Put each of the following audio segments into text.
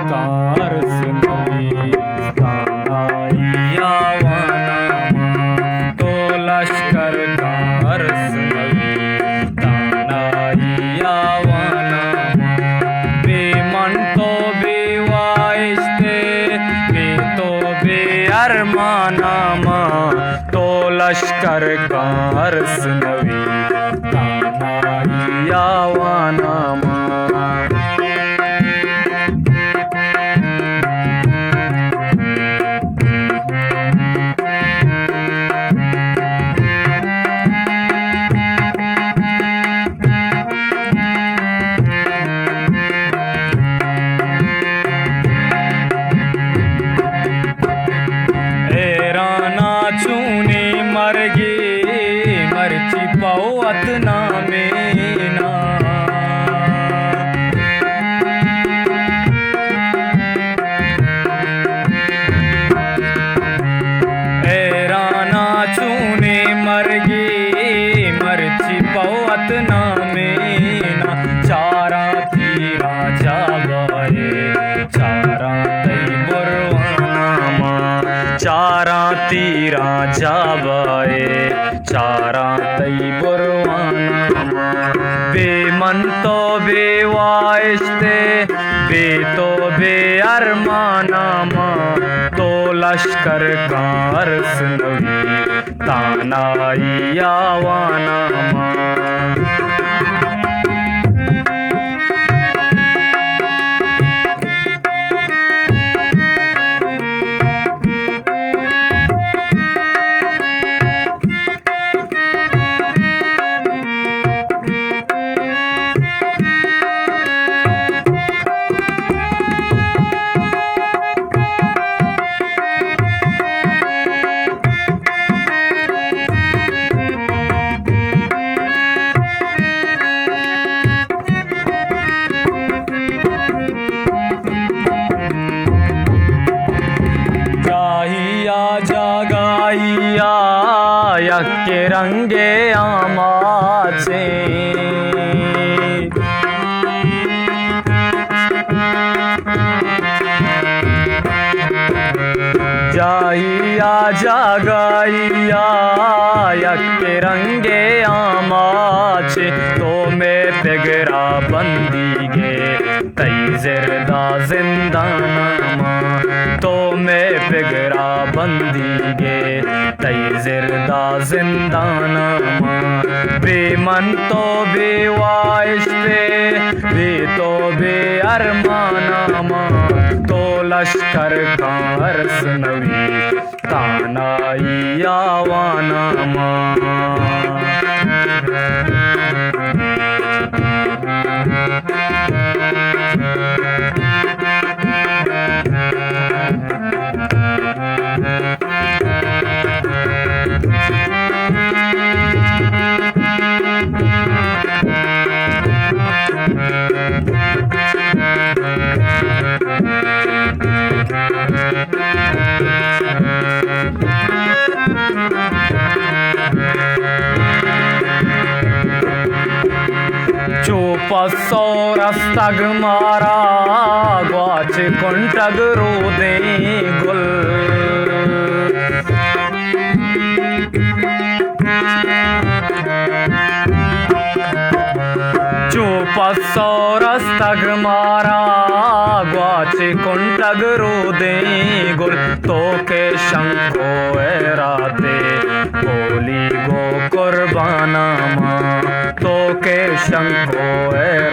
car सुनवी तो लश्कर car सुनवी बेमन तो बेवाइस्ते बे तो बे अरमानामा तो लश्कर कार सुनवी यावानामा चूने मरगे मरची पौत नामे ना राना चूने मरगे मरची पौत नामे ना चारा तीरा जावाए चारा तई बुरवानामा चारा तीरा जावाए चारा तई बुरवानामा बेमन तो बेवाइस्ते बे तो बे अरमानामा तो लश्कर कार सुनवी तानाई यावानामा जागाइया यक्के रंगे आमाचे जाइया जागाइया यक्के रंगे आमाचे तो मैं पेगरा बंदी गे तई जिरदा जिंदानामा तो मैं पेगरा बंदी गे तई जिरदा जिंदानामा बेमन तो बेवाइस्ते बे तो बे अरमानामा तो लश्कर कार सुनवी तानाई यावानामा चोपसो रस्तग मारा ग्वाच कुंटग रोदे गुल चोपसो रस्तग मारा ग्वाच कुंटग रोदे गुल तो के शंको राते बोली गो कुर्बानामा तो के शंको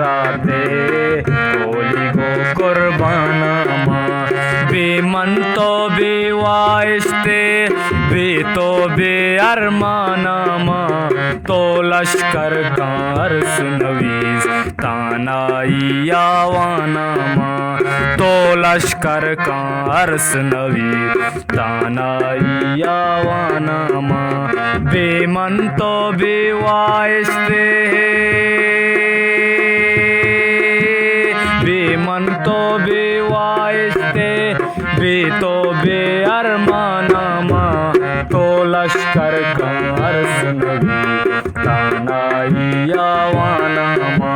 राते बोली गो कुर्बानामा बेमन तो बेवाइस्ते बे तो बे अरमानामा तो लश्कर कार सुनवी तानाई यावानामा तो लश्कर कार सुनवी तानाई यावानामा बेमन तो बेवाइस्ते बेमन तो बेवाइस्ते बे तो बे अरमानामा तो लश्कर कार सुनवी तानाई यावानामा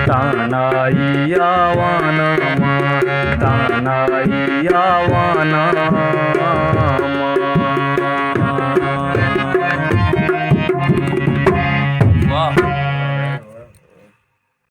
तानाई यावानामा ताना ही आवाना